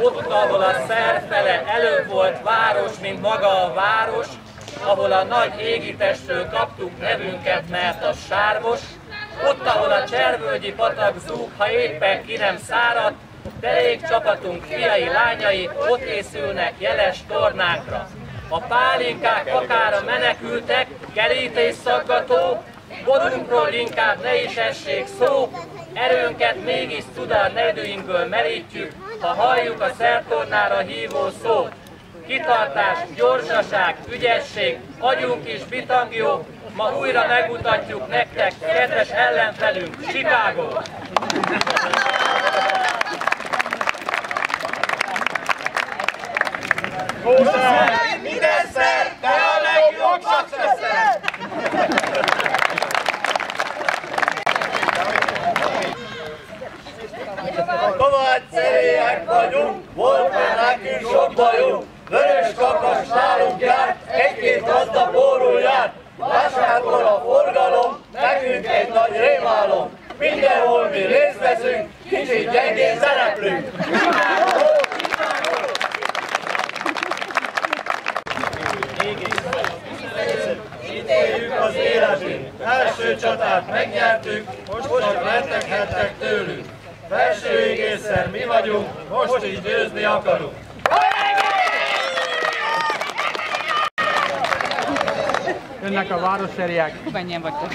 Ott, ahol a szerfele előbb volt város, mint maga a város, ahol a nagy égitestről kaptuk nevünket, mert a sárvos, ott, ahol a Cservölgyi patak zúg, ha éppen ki nem száradt, derék csapatunk fiai, lányai ott észülnek jeles tornákra. A pálinkák akár a menekültek, kerítés szaggató, borunkról inkább ne is essék szó, erőnket mégis Szudán nedőinkből merítjük, ha halljuk a szertornára hívó szót. Kitartás, gyorsaság, ügyesség, agyunk is bitangjó, ma újra megmutatjuk nektek, kedves ellenfelünk, Chicago! Mindenszer, te a legjobb successor! Kovács szerélyek vagyunk, volt már nekünk sok bajunk, vörös kakas nálunk járt, egy-két gazda borul járt, vásárkor a forgalom, nekünk egy nagy rémálom, mindenhol mi részt veszünk, kicsit gyengén szereplünk. Itt éljük az életünk, első csatát megnyertük, most csak retteghettek tőlünk. Felső égészer mi vagyunk, most is győzni akarunk. Jönnek a városszeriák. Menjen vagytok.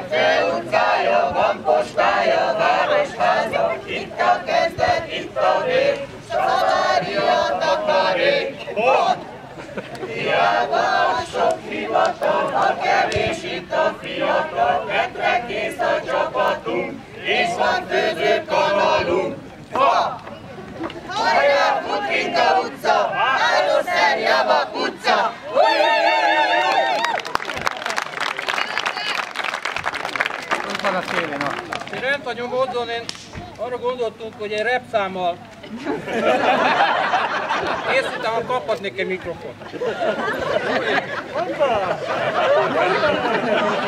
Fő utcája, van postája, városháza, itt a kezdet, itt a vég, Szavária takarék, pont! Hiába a sok hivatal, ha kevés itt a fiatal, tettre kész a csapatunk, és van főző kanalunk. Fa! Hajrá, Futrinka utca, Városszer, Javak utca! Ott van a szélén, ott. Én rent a nyomódzon, én arra gondoltunk, hogy egy repszámmal készítem, ha kaphatnék egy mikrofont.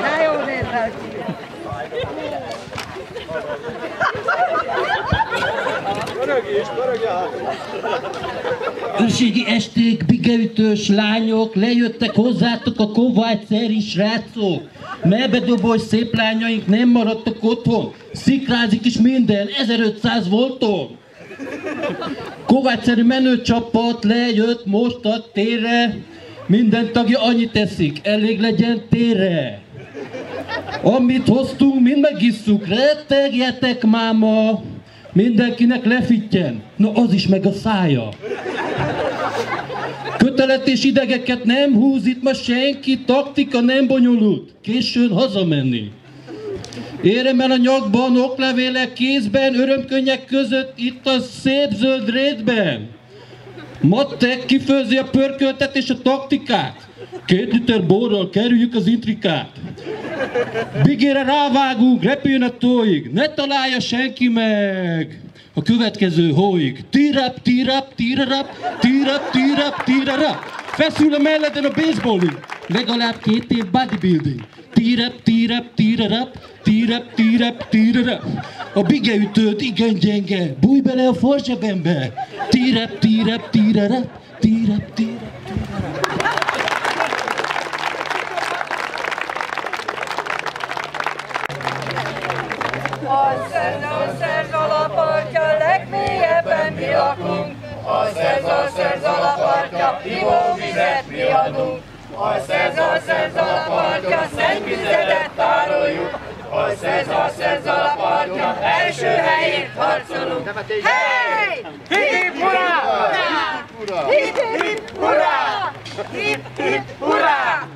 Na jó nézzel! Őrségi esték, bigeütős lányok, lejöttek hozzátok a kovácsszeri srácok. Melbedobós szép lányaink nem maradtak otthon, szikrázik is minden, 1500 volton. Kovácsszeri menőcsapat lejött most a térre, minden tagja annyit teszik, elég legyen térre. Amit hoztunk, mind megisszuk, rettegjetek máma, mindenkinek lefittyen, na az is meg a szája. Kötelet és idegeket nem húz itt ma senki, taktika nem bonyolult, későn hazamenni. Érem el a nyakban, oklevélek kézben, örömkönnyek között itt a szép zöld rétben. Mattek kifőzi a pörköltet és a taktikát. 2 liter borral kerüljük az intrikát. Bigére rávágunk, repüljön a tóig, ne találja senki meg a következő hóig. Tirap, tirap, tirarap, tirap, tirap, tirarap. Feszül a melleden a baseballing, legalább 2 év bodybuilding. Tirap, tirap, tirarap, tirap, tirap, tirarap. A bigeütőd igen gyenge, bújj bele a forzsebembe. Tirap, tirap, tirarap, tirap, tirap, tirarap. A szerz alapartja, legmélyebben mi lakunk. A szerz alapartja, ivóvizet mi adunk. A szerz alapartja, szennyvizetet tároljuk. A szerz alapartja, első helyért harcolunk. Hey! Hip-hip hurrá! Hip-hip hurrá! Hip-hip hurrá!